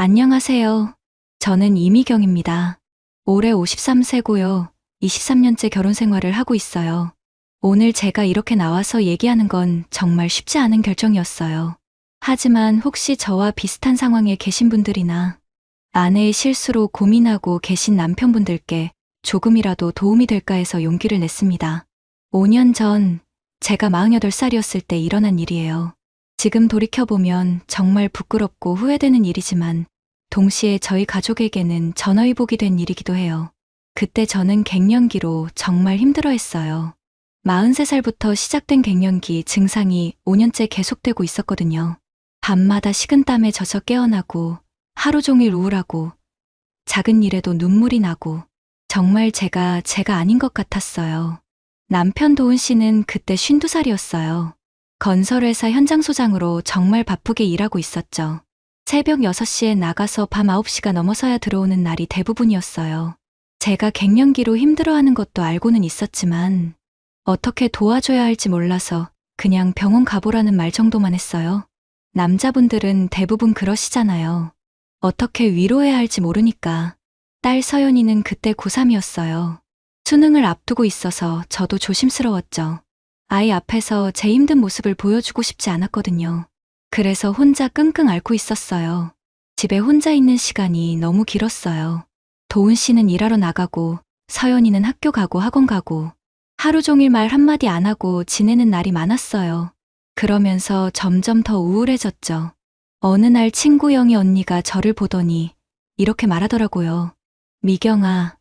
안녕하세요. 저는 이미경입니다. 올해 53세고요. 23년째 결혼 생활을 하고 있어요. 오늘 제가 이렇게 나와서 얘기하는 건 정말 쉽지 않은 결정이었어요. 하지만 혹시 저와 비슷한 상황에 계신 분들이나 아내의 실수로 고민하고 계신 남편분들께 조금이라도 도움이 될까 해서 용기를 냈습니다. 5년 전 제가 48살이었을 때 일어난 일이에요. 지금 돌이켜보면 정말 부끄럽고 후회되는 일이지만 동시에 저희 가족에게는 전화위복이 된 일이기도 해요. 그때 저는 갱년기로 정말 힘들어했어요. 43살부터 시작된 갱년기 증상이 5년째 계속되고 있었거든요. 밤마다 식은땀에 젖어 깨어나고 하루 종일 우울하고 작은 일에도 눈물이 나고 정말 제가 아닌 것 같았어요. 남편 도훈 씨는 그때 52살이었어요. 건설회사 현장 소장으로 정말 바쁘게 일하고 있었죠. 새벽 6시에 나가서 밤 9시가 넘어서야 들어오는 날이 대부분이었어요. 제가 갱년기로 힘들어하는 것도 알고는 있었지만 어떻게 도와줘야 할지 몰라서 그냥 병원 가보라는 말 정도만 했어요. 남자분들은 대부분 그러시잖아요. 어떻게 위로해야 할지 모르니까. 딸 서연이는 그때 고3이었어요. 수능을 앞두고 있어서 저도 조심스러웠죠. 아이 앞에서 제 힘든 모습을 보여주고 싶지 않았거든요. 그래서 혼자 끙끙 앓고 있었어요. 집에 혼자 있는 시간이 너무 길었어요. 도훈 씨는 일하러 나가고 서연이는 학교 가고 학원 가고 하루 종일 말 한마디 안 하고 지내는 날이 많았어요. 그러면서 점점 더 우울해졌죠. 어느 날 친구 영희 언니가 저를 보더니 이렇게 말하더라고요. 미경아,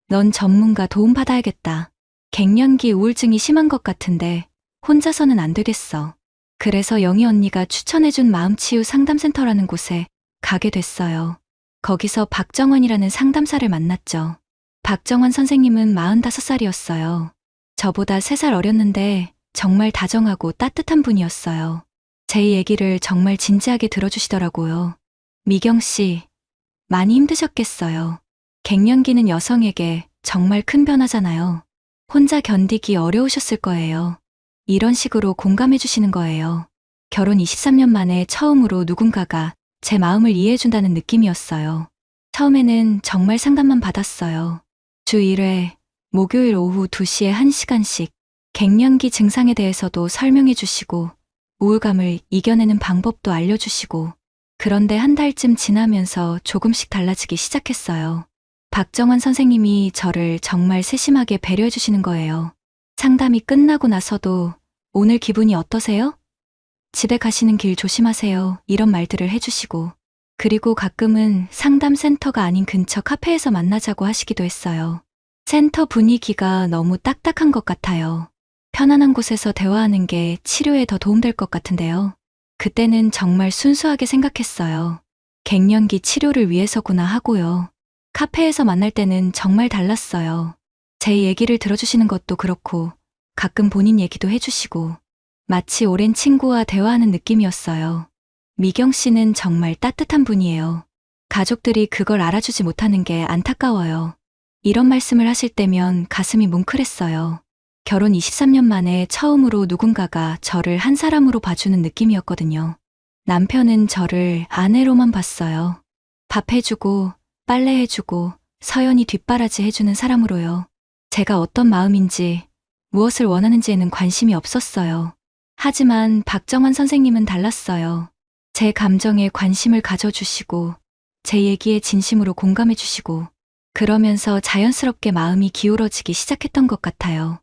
넌 전문가 도움 받아야겠다. 갱년기 우울증이 심한 것 같은데 혼자서는 안 되겠어. 그래서 영희 언니가 추천해준 마음치유 상담센터라는 곳에 가게 됐어요. 거기서 박정원이라는 상담사를 만났죠. 박정원 선생님은 45살이었어요. 저보다 3살 어렸는데 정말 다정하고 따뜻한 분이었어요. 제 얘기를 정말 진지하게 들어주시더라고요. 미경 씨, 많이 힘드셨겠어요. 갱년기는 여성에게 정말 큰 변화잖아요. 혼자 견디기 어려우셨을 거예요. 이런 식으로 공감해 주시는 거예요. 결혼 23년 만에 처음으로 누군가가 제 마음을 이해해준다는 느낌이었어요. 처음에는 정말 상담만 받았어요. 주 1회, 목요일 오후 2시에 1시간씩 갱년기 증상에 대해서도 설명해 주시고 우울감을 이겨내는 방법도 알려주시고 그런데 한 달쯤 지나면서 조금씩 달라지기 시작했어요. 박정원 선생님이 저를 정말 세심하게 배려해 주시는 거예요. 상담이 끝나고 나서도 오늘 기분이 어떠세요? 집에 가시는 길 조심하세요. 이런 말들을 해주시고 그리고 가끔은 상담센터가 아닌 근처 카페에서 만나자고 하시기도 했어요. 센터 분위기가 너무 딱딱한 것 같아요. 편안한 곳에서 대화하는 게 치료에 더 도움될 것 같은데요. 그때는 정말 순수하게 생각했어요. 갱년기 치료를 위해서구나 하고요. 카페에서 만날 때는 정말 달랐어요. 제 얘기를 들어주시는 것도 그렇고 가끔 본인 얘기도 해주시고 마치 오랜 친구와 대화하는 느낌이었어요. 미경 씨는 정말 따뜻한 분이에요. 가족들이 그걸 알아주지 못하는 게 안타까워요. 이런 말씀을 하실 때면 가슴이 뭉클했어요. 결혼 23년 만에 처음으로 누군가가 저를 한 사람으로 봐주는 느낌이었거든요. 남편은 저를 아내로만 봤어요. 밥 해주고 빨래 해주고 서연이 뒷바라지 해주는 사람으로요. 제가 어떤 마음인지 무엇을 원하는지에는 관심이 없었어요. 하지만 박정원 선생님은 달랐어요. 제 감정에 관심을 가져주시고 제 얘기에 진심으로 공감해주시고 그러면서 자연스럽게 마음이 기울어지기 시작했던 것 같아요.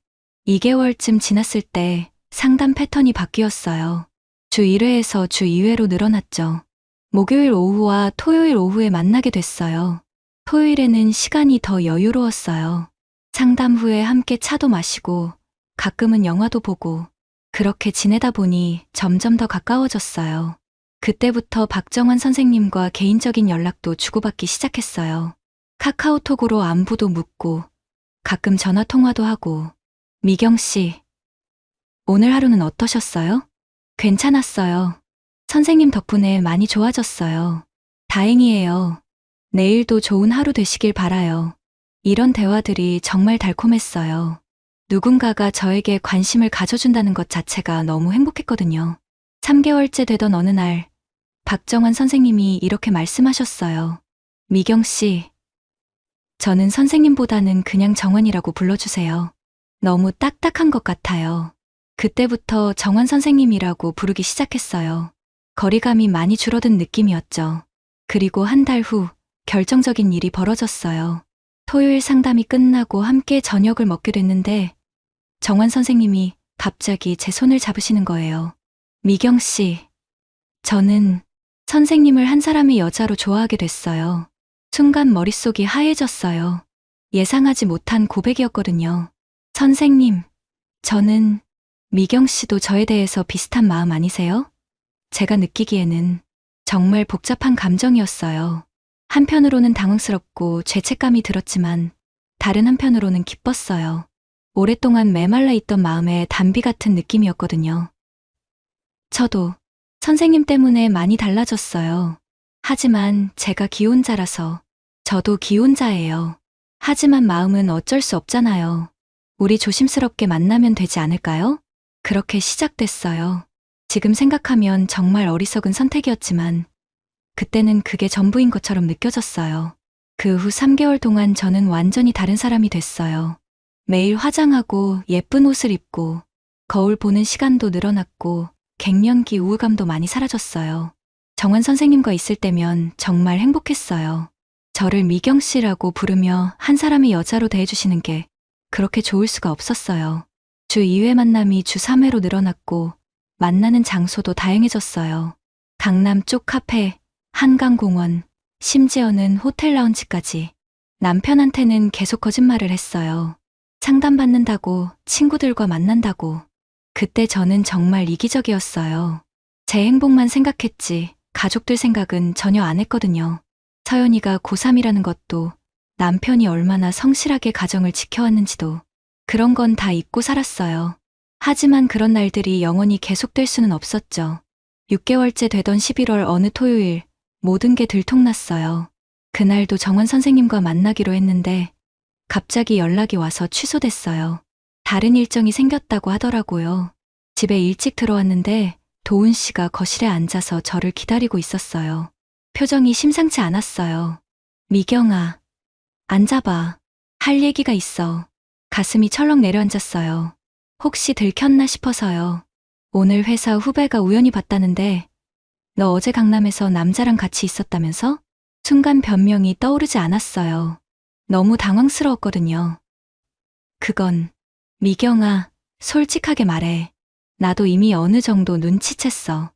2개월쯤 지났을 때 상담 패턴이 바뀌었어요. 주 1회에서 주 2회로 늘어났죠. 목요일 오후와 토요일 오후에 만나게 됐어요. 토요일에는 시간이 더 여유로웠어요. 상담 후에 함께 차도 마시고 가끔은 영화도 보고 그렇게 지내다 보니 점점 더 가까워졌어요. 그때부터 박정원 선생님과 개인적인 연락도 주고받기 시작했어요. 카카오톡으로 안부도 묻고 가끔 전화통화도 하고 미경 씨, 오늘 하루는 어떠셨어요? 괜찮았어요. 선생님 덕분에 많이 좋아졌어요. 다행이에요. 내일도 좋은 하루 되시길 바라요. 이런 대화들이 정말 달콤했어요. 누군가가 저에게 관심을 가져준다는 것 자체가 너무 행복했거든요. 3개월째 되던 어느 날 박정환 선생님이 이렇게 말씀하셨어요. 미경 씨, 저는 선생님보다는 그냥 정환이라고 불러주세요. 너무 딱딱한 것 같아요. 그때부터 정환 선생님이라고 부르기 시작했어요. 거리감이 많이 줄어든 느낌이었죠. 그리고 한 달 후 결정적인 일이 벌어졌어요. 토요일 상담이 끝나고 함께 저녁을 먹게 됐는데 정환 선생님이 갑자기 제 손을 잡으시는 거예요. 미경 씨, 저는 선생님을 한 사람의 여자로 좋아하게 됐어요. 순간 머릿속이 하얘졌어요. 예상하지 못한 고백이었거든요. 선생님, 저는 미경 씨도 저에 대해서 비슷한 마음 아니세요? 제가 느끼기에는 정말 복잡한 감정이었어요. 한편으로는 당황스럽고 죄책감이 들었지만 다른 한편으로는 기뻤어요. 오랫동안 메말라 있던 마음에 단비 같은 느낌이었거든요. 저도 선생님 때문에 많이 달라졌어요. 하지만 제가 기혼자라서 저도 기혼자예요. 하지만 마음은 어쩔 수 없잖아요. 우리 조심스럽게 만나면 되지 않을까요? 그렇게 시작됐어요. 지금 생각하면 정말 어리석은 선택이었지만 그때는 그게 전부인 것처럼 느껴졌어요. 그 후 3개월 동안 저는 완전히 다른 사람이 됐어요. 매일 화장하고 예쁜 옷을 입고 거울 보는 시간도 늘어났고 갱년기 우울감도 많이 사라졌어요. 정환 선생님과 있을 때면 정말 행복했어요. 저를 미경 씨라고 부르며 한 사람의 여자로 대해주시는 게 그렇게 좋을 수가 없었어요. 주 2회 만남이 주 3회로 늘어났고 만나는 장소도 다양해졌어요. 강남 쪽 카페, 한강공원, 심지어는 호텔 라운지까지. 남편한테는 계속 거짓말을 했어요. 상담받는다고, 친구들과 만난다고. 그때 저는 정말 이기적이었어요. 제 행복만 생각했지 가족들 생각은 전혀 안 했거든요. 서연이가 고3이라는 것도 남편이 얼마나 성실하게 가정을 지켜왔는지도 그런 건 다 잊고 살았어요. 하지만 그런 날들이 영원히 계속될 수는 없었죠. 6개월째 되던 11월 어느 토요일 모든 게 들통났어요. 그날도 정원 선생님과 만나기로 했는데 갑자기 연락이 와서 취소됐어요. 다른 일정이 생겼다고 하더라고요. 집에 일찍 들어왔는데 도훈 씨가 거실에 앉아서 저를 기다리고 있었어요. 표정이 심상치 않았어요. 미경아, 앉아봐. 할 얘기가 있어. 가슴이 철렁 내려앉았어요. 혹시 들켰나 싶어서요. 오늘 회사 후배가 우연히 봤다는데 너 어제 강남에서 남자랑 같이 있었다면서? 순간 변명이 떠오르지 않았어요. 너무 당황스러웠거든요. 그건 미경아, 솔직하게 말해. 나도 이미 어느 정도 눈치챘어.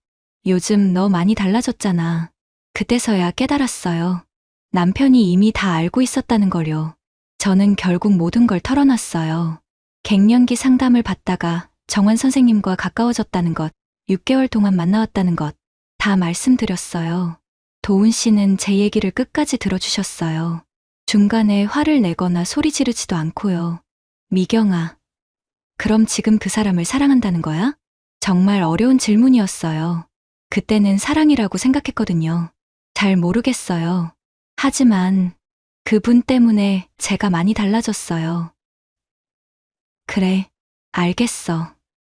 요즘 너 많이 달라졌잖아. 그때서야 깨달았어요. 남편이 이미 다 알고 있었다는 걸요. 저는 결국 모든 걸 털어놨어요. 갱년기 상담을 받다가 정환 선생님과 가까워졌다는 것, 6개월 동안 만나왔다는 것, 다 말씀드렸어요. 도훈 씨는 제 얘기를 끝까지 들어주셨어요. 중간에 화를 내거나 소리 지르지도 않고요. 미경아, 그럼 지금 그 사람을 사랑한다는 거야? 정말 어려운 질문이었어요. 그때는 사랑이라고 생각했거든요. 잘 모르겠어요. 하지만 그분 때문에 제가 많이 달라졌어요. 그래, 알겠어.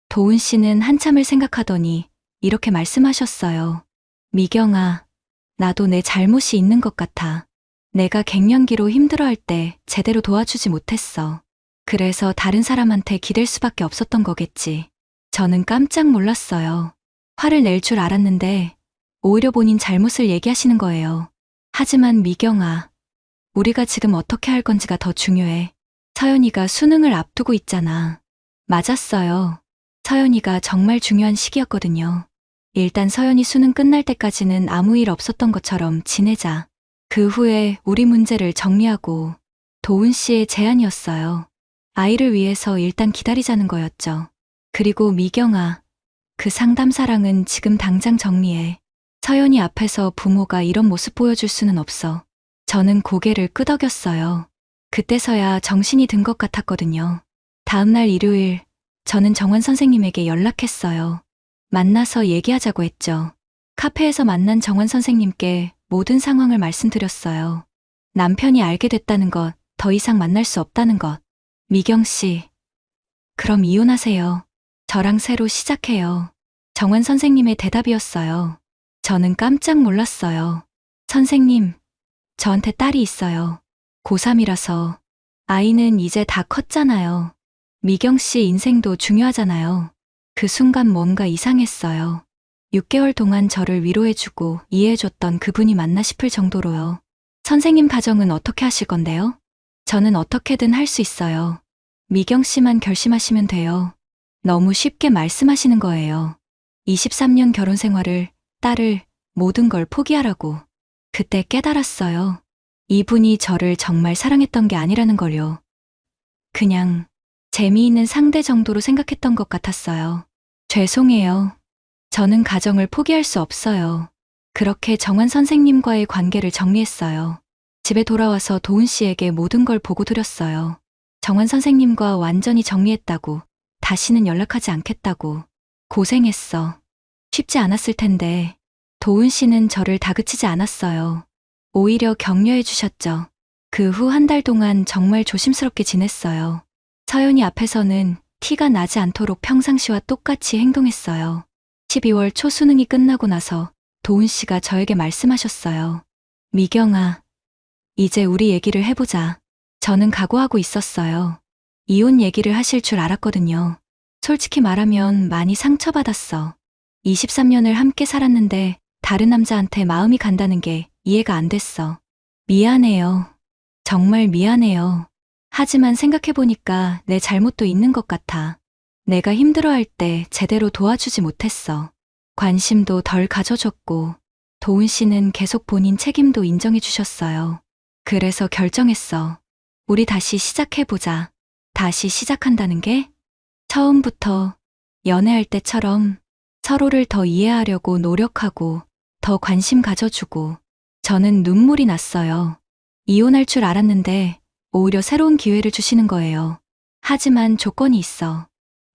도훈 씨는 한참을 생각하더니 이렇게 말씀하셨어요. 미경아, 나도 내 잘못이 있는 것 같아. 내가 갱년기로 힘들어할 때 제대로 도와주지 못했어. 그래서 다른 사람한테 기댈 수밖에 없었던 거겠지. 저는 깜짝 놀랐어요. 화를 낼 줄 알았는데 오히려 본인 잘못을 얘기하시는 거예요. 하지만 미경아, 우리가 지금 어떻게 할 건지가 더 중요해. 서연이가 수능을 앞두고 있잖아. 맞았어요. 서연이가 정말 중요한 시기였거든요. 일단 서연이 수능 끝날 때까지는 아무 일 없었던 것처럼 지내자. 그 후에 우리 문제를 정리하고. 도훈 씨의 제안이었어요. 아이를 위해서 일단 기다리자는 거였죠. 그리고 미경아, 그 상담사랑은 지금 당장 정리해. 서연이 앞에서 부모가 이런 모습 보여줄 수는 없어. 저는 고개를 끄덕였어요. 그때서야 정신이 든 것 같았거든요. 다음날 일요일, 저는 정환 선생님에게 연락했어요. 만나서 얘기하자고 했죠. 카페에서 만난 정환 선생님께 모든 상황을 말씀드렸어요. 남편이 알게 됐다는 것, 더 이상 만날 수 없다는 것. 미경 씨, 그럼 이혼하세요. 저랑 새로 시작해요. 정환 선생님의 대답이었어요. 저는 깜짝 놀랐어요. 선생님, 저한테 딸이 있어요. 고3이라서. 아이는 이제 다 컸잖아요. 미경 씨 인생도 중요하잖아요. 그 순간 뭔가 이상했어요. 6개월 동안 저를 위로해주고 이해해줬던 그분이 맞나 싶을 정도로요. 선생님 가정은 어떻게 하실 건데요? 저는 어떻게든 할 수 있어요. 미경 씨만 결심하시면 돼요. 너무 쉽게 말씀하시는 거예요. 23년 결혼 생활을, 딸을, 모든 걸 포기하라고. 그때 깨달았어요. 이분이 저를 정말 사랑했던 게 아니라는 걸요. 그냥 재미있는 상대 정도로 생각했던 것 같았어요. 죄송해요. 저는 가정을 포기할 수 없어요. 그렇게 정환 선생님과의 관계를 정리했어요. 집에 돌아와서 도훈 씨에게 모든 걸 보고 드렸어요. 정환 선생님과 완전히 정리했다고, 다시는 연락하지 않겠다고. 고생했어. 쉽지 않았을 텐데, 도훈 씨는 저를 다그치지 않았어요. 오히려 격려해 주셨죠. 그 후 한 달 동안 정말 조심스럽게 지냈어요. 서연이 앞에서는 티가 나지 않도록 평상시와 똑같이 행동했어요. 12월 초 수능이 끝나고 나서 도훈 씨가 저에게 말씀하셨어요. 미경아, 이제 우리 얘기를 해보자. 저는 각오하고 있었어요. 이혼 얘기를 하실 줄 알았거든요. 솔직히 말하면 많이 상처받았어. 23년을 함께 살았는데 다른 남자한테 마음이 간다는 게 이해가 안 됐어. 미안해요. 정말 미안해요. 하지만 생각해보니까 내 잘못도 있는 것 같아. 내가 힘들어할 때 제대로 도와주지 못했어. 관심도 덜 가져줬고, 도훈 씨는 계속 본인 책임도 인정해 주셨어요. 그래서 결정했어. 우리 다시 시작해보자. 다시 시작한다는 게? 처음부터 연애할 때처럼 서로를 더 이해하려고 노력하고 더 관심 가져주고. 저는 눈물이 났어요. 이혼할 줄 알았는데 오히려 새로운 기회를 주시는 거예요. 하지만 조건이 있어.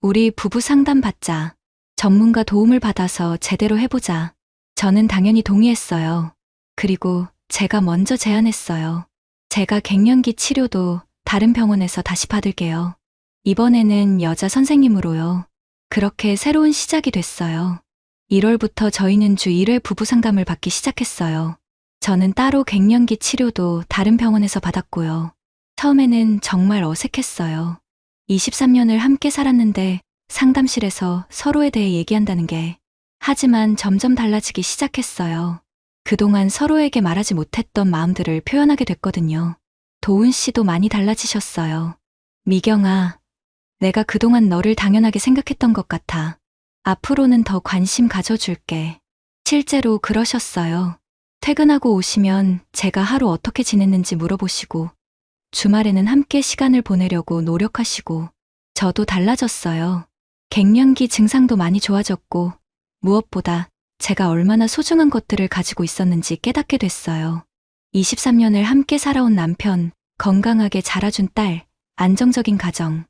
우리 부부 상담 받자. 전문가 도움을 받아서 제대로 해보자. 저는 당연히 동의했어요. 그리고 제가 먼저 제안했어요. 제가 갱년기 치료도 다른 병원에서 다시 받을게요. 이번에는 여자 선생님으로요. 그렇게 새로운 시작이 됐어요. 1월부터 저희는 주 1회 부부 상담을 받기 시작했어요. 저는 따로 갱년기 치료도 다른 병원에서 받았고요. 처음에는 정말 어색했어요. 23년을 함께 살았는데 상담실에서 서로에 대해 얘기한다는 게. 하지만 점점 달라지기 시작했어요. 그동안 서로에게 말하지 못했던 마음들을 표현하게 됐거든요. 도훈 씨도 많이 달라지셨어요. 미경아, 내가 그동안 너를 당연하게 생각했던 것 같아. 앞으로는 더 관심 가져줄게. 실제로 그러셨어요. 퇴근하고 오시면 제가 하루 어떻게 지냈는지 물어보시고, 주말에는 함께 시간을 보내려고 노력하시고, 저도 달라졌어요. 갱년기 증상도 많이 좋아졌고, 무엇보다 제가 얼마나 소중한 것들을 가지고 있었는지 깨닫게 됐어요. 23년을 함께 살아온 남편, 건강하게 자라준 딸, 안정적인 가정.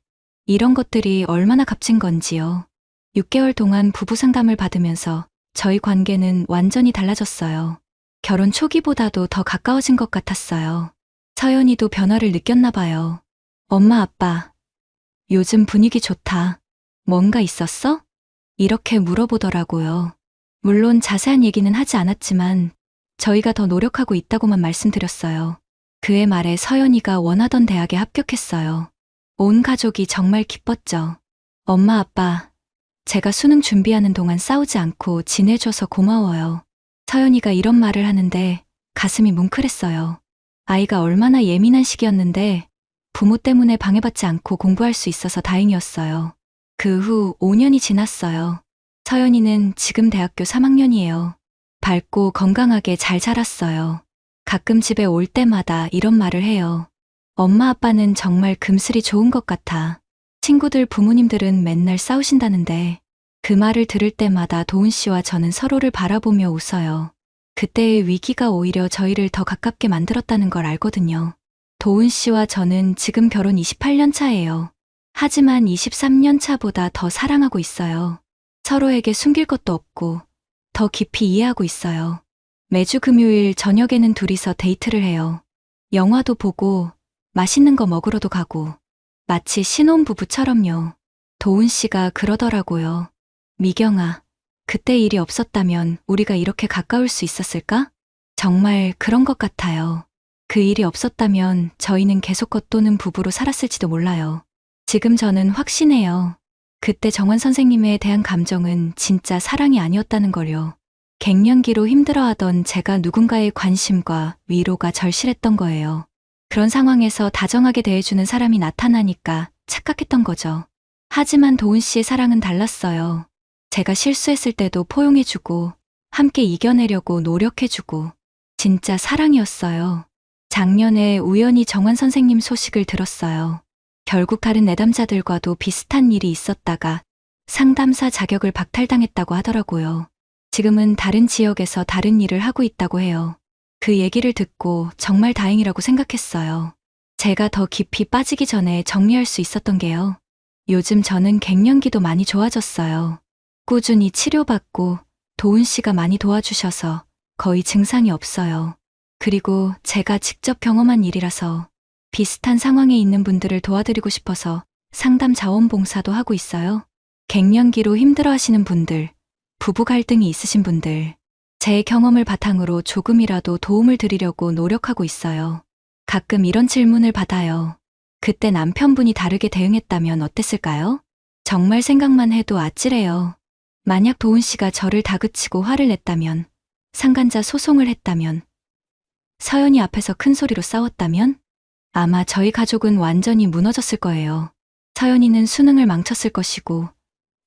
이런 것들이 얼마나 값진 건지요. 6개월 동안 부부 상담을 받으면서 저희 관계는 완전히 달라졌어요. 결혼 초기보다도 더 가까워진 것 같았어요. 서연이도 변화를 느꼈나 봐요. 엄마, 아빠, 요즘 분위기 좋다. 뭔가 있었어? 이렇게 물어보더라고요. 물론 자세한 얘기는 하지 않았지만 저희가 더 노력하고 있다고만 말씀드렸어요. 그의 말에 서연이가 원하던 대학에 합격했어요. 온 가족이 정말 기뻤죠. 엄마, 아빠, 제가 수능 준비하는 동안 싸우지 않고 지내줘서 고마워요. 서연이가 이런 말을 하는데 가슴이 뭉클했어요. 아이가 얼마나 예민한 시기였는데 부모 때문에 방해받지 않고 공부할 수 있어서 다행이었어요. 그 후 5년이 지났어요. 서연이는 지금 대학교 3학년이에요. 밝고 건강하게 잘 자랐어요. 가끔 집에 올 때마다 이런 말을 해요. 엄마 아빠는 정말 금슬이 좋은 것 같아. 친구들 부모님들은 맨날 싸우신다는데 그 말을 들을 때마다 도훈 씨와 저는 서로를 바라보며 웃어요. 그때의 위기가 오히려 저희를 더 가깝게 만들었다는 걸 알거든요. 도훈 씨와 저는 지금 결혼 28년 차예요. 하지만 23년 차보다 더 사랑하고 있어요. 서로에게 숨길 것도 없고 더 깊이 이해하고 있어요. 매주 금요일 저녁에는 둘이서 데이트를 해요. 영화도 보고 맛있는 거 먹으러도 가고 마치 신혼부부처럼요. 도훈 씨가 그러더라고요. 미경아, 그때 일이 없었다면 우리가 이렇게 가까울 수 있었을까? 정말 그런 것 같아요. 그 일이 없었다면 저희는 계속 겉도는 부부로 살았을지도 몰라요. 지금 저는 확신해요. 그때 정원 선생님에 대한 감정은 진짜 사랑이 아니었다는 걸요. 갱년기로 힘들어하던 제가 누군가의 관심과 위로가 절실했던 거예요. 그런 상황에서 다정하게 대해주는 사람이 나타나니까 착각했던 거죠. 하지만 도훈 씨의 사랑은 달랐어요. 제가 실수했을 때도 포용해주고 함께 이겨내려고 노력해주고 진짜 사랑이었어요. 작년에 우연히 정환 선생님 소식을 들었어요. 결국 다른 내담자들과도 비슷한 일이 있었다가 상담사 자격을 박탈당했다고 하더라고요. 지금은 다른 지역에서 다른 일을 하고 있다고 해요. 그 얘기를 듣고 정말 다행이라고 생각했어요. 제가 더 깊이 빠지기 전에 정리할 수 있었던 게요. 요즘 저는 갱년기도 많이 좋아졌어요. 꾸준히 치료받고 도훈 씨가 많이 도와주셔서 거의 증상이 없어요. 그리고 제가 직접 경험한 일이라서 비슷한 상황에 있는 분들을 도와드리고 싶어서 상담 자원봉사도 하고 있어요. 갱년기로 힘들어하시는 분들, 부부 갈등이 있으신 분들, 제 경험을 바탕으로 조금이라도 도움을 드리려고 노력하고 있어요. 가끔 이런 질문을 받아요. 그때 남편분이 다르게 대응했다면 어땠을까요? 정말 생각만 해도 아찔해요. 만약 도훈 씨가 저를 다그치고 화를 냈다면, 상간자 소송을 했다면, 서연이 앞에서 큰 소리로 싸웠다면, 아마 저희 가족은 완전히 무너졌을 거예요. 서연이는 수능을 망쳤을 것이고,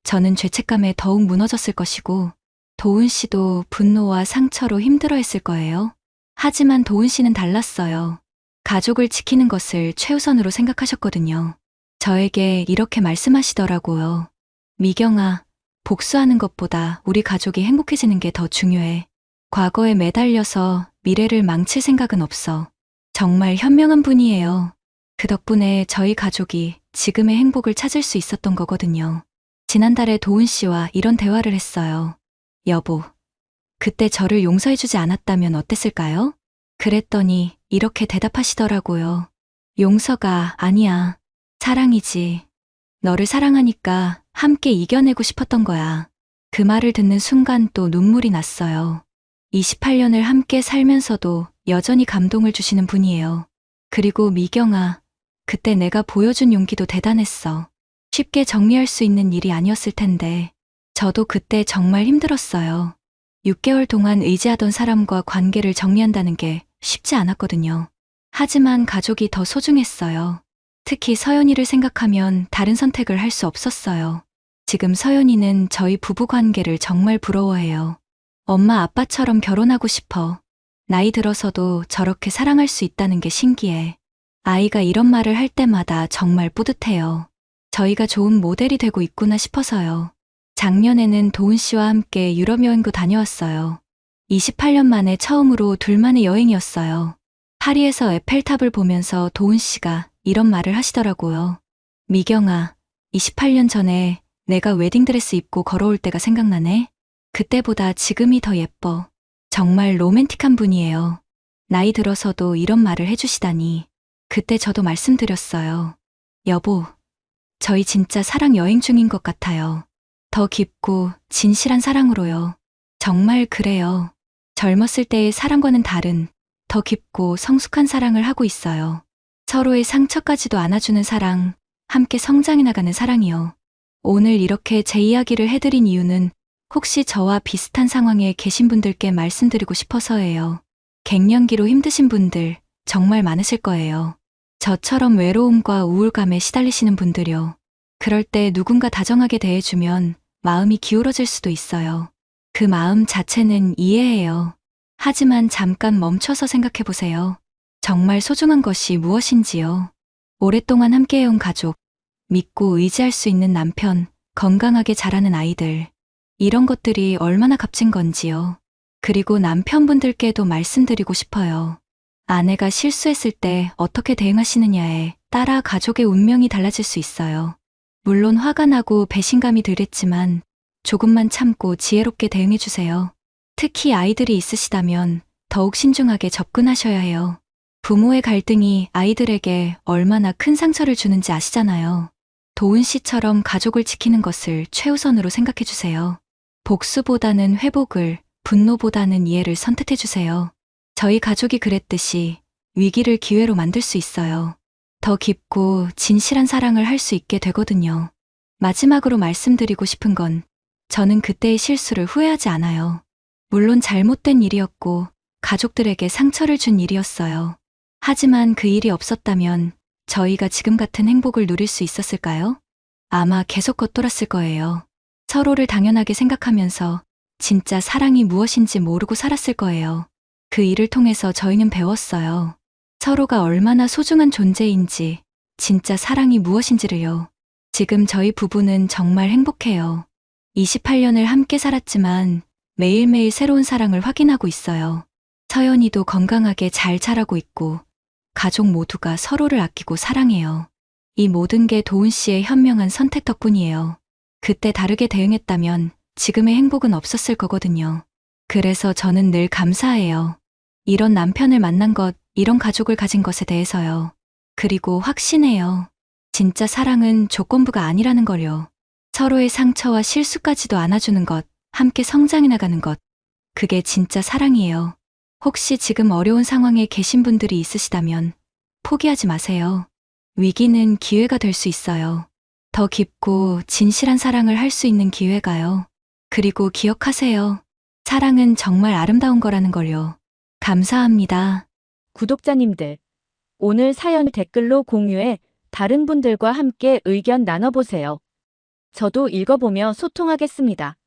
저는 죄책감에 더욱 무너졌을 것이고, 도훈 씨도 분노와 상처로 힘들어했을 거예요. 하지만 도훈 씨는 달랐어요. 가족을 지키는 것을 최우선으로 생각하셨거든요. 저에게 이렇게 말씀하시더라고요. 미경아, 복수하는 것보다 우리 가족이 행복해지는 게 더 중요해. 과거에 매달려서 미래를 망칠 생각은 없어. 정말 현명한 분이에요. 그 덕분에 저희 가족이 지금의 행복을 찾을 수 있었던 거거든요. 지난달에 도훈 씨와 이런 대화를 했어요. 여보, 그때 저를 용서해주지 않았다면 어땠을까요? 그랬더니 이렇게 대답하시더라고요. 용서가 아니야. 사랑이지. 너를 사랑하니까 함께 이겨내고 싶었던 거야. 그 말을 듣는 순간 또 눈물이 났어요. 28년을 함께 살면서도 여전히 감동을 주시는 분이에요. 그리고 미경아, 그때 내가 보여준 용기도 대단했어. 쉽게 정리할 수 있는 일이 아니었을 텐데, 저도 그때 정말 힘들었어요. 6개월 동안 의지하던 사람과 관계를 정리한다는 게 쉽지 않았거든요. 하지만 가족이 더 소중했어요. 특히 서연이를 생각하면 다른 선택을 할 수 없었어요. 지금 서연이는 저희 부부 관계를 정말 부러워해요. 엄마 아빠처럼 결혼하고 싶어. 나이 들어서도 저렇게 사랑할 수 있다는 게 신기해. 아이가 이런 말을 할 때마다 정말 뿌듯해요. 저희가 좋은 모델이 되고 있구나 싶어서요. 작년에는 도훈 씨와 함께 유럽 여행도 다녀왔어요. 28년 만에 처음으로 둘만의 여행이었어요. 파리에서 에펠탑을 보면서 도훈 씨가 이런 말을 하시더라고요. 미경아, 28년 전에 내가 웨딩드레스 입고 걸어올 때가 생각나네. 그때보다 지금이 더 예뻐. 정말 로맨틱한 분이에요. 나이 들어서도 이런 말을 해주시다니. 그때 저도 말씀드렸어요. 여보, 저희 진짜 사랑 여행 중인 것 같아요. 더 깊고 진실한 사랑으로요. 정말 그래요. 젊었을 때의 사랑과는 다른 더 깊고 성숙한 사랑을 하고 있어요. 서로의 상처까지도 안아주는 사랑, 함께 성장해 나가는 사랑이요. 오늘 이렇게 제 이야기를 해드린 이유는 혹시 저와 비슷한 상황에 계신 분들께 말씀드리고 싶어서예요. 갱년기로 힘드신 분들 정말 많으실 거예요. 저처럼 외로움과 우울감에 시달리시는 분들요. 그럴 때 누군가 다정하게 대해주면 마음이 기울어질 수도 있어요. 그 마음 자체는 이해해요. 하지만 잠깐 멈춰서 생각해보세요. 정말 소중한 것이 무엇인지요. 오랫동안 함께해온 가족, 믿고 의지할 수 있는 남편, 건강하게 자라는 아이들. 이런 것들이 얼마나 값진 건지요. 그리고 남편분들께도 말씀드리고 싶어요. 아내가 실수했을 때 어떻게 대응하시느냐에 따라 가족의 운명이 달라질 수 있어요. 물론 화가 나고 배신감이 들겠지만 조금만 참고 지혜롭게 대응해주세요. 특히 아이들이 있으시다면 더욱 신중하게 접근하셔야 해요. 부모의 갈등이 아이들에게 얼마나 큰 상처를 주는지 아시잖아요. 도훈 씨처럼 가족을 지키는 것을 최우선으로 생각해주세요. 복수보다는 회복을, 분노보다는 이해를 선택해주세요. 저희 가족이 그랬듯이 위기를 기회로 만들 수 있어요. 더 깊고 진실한 사랑을 할 수 있게 되거든요. 마지막으로 말씀드리고 싶은 건 저는 그때의 실수를 후회하지 않아요. 물론 잘못된 일이었고 가족들에게 상처를 준 일이었어요. 하지만 그 일이 없었다면 저희가 지금 같은 행복을 누릴 수 있었을까요? 아마 계속 겉돌았을 거예요. 서로를 당연하게 생각하면서 진짜 사랑이 무엇인지 모르고 살았을 거예요. 그 일을 통해서 저희는 배웠어요. 서로가 얼마나 소중한 존재인지, 진짜 사랑이 무엇인지를요. 지금 저희 부부는 정말 행복해요. 28년을 함께 살았지만 매일매일 새로운 사랑을 확인하고 있어요. 서연이도 건강하게 잘 자라고 있고, 가족 모두가 서로를 아끼고 사랑해요. 이 모든 게 도훈 씨의 현명한 선택 덕분이에요. 그때 다르게 대응했다면 지금의 행복은 없었을 거거든요. 그래서 저는 늘 감사해요. 이런 남편을 만난 것, 이런 가족을 가진 것에 대해서요. 그리고 확신해요. 진짜 사랑은 조건부가 아니라는 걸요. 서로의 상처와 실수까지도 안아주는 것, 함께 성장해 나가는 것. 그게 진짜 사랑이에요. 혹시 지금 어려운 상황에 계신 분들이 있으시다면 포기하지 마세요. 위기는 기회가 될 수 있어요. 더 깊고 진실한 사랑을 할 수 있는 기회가요. 그리고 기억하세요. 사랑은 정말 아름다운 거라는 걸요. 감사합니다. 구독자님들, 오늘 사연 댓글로 공유해 다른 분들과 함께 의견 나눠보세요. 저도 읽어보며 소통하겠습니다.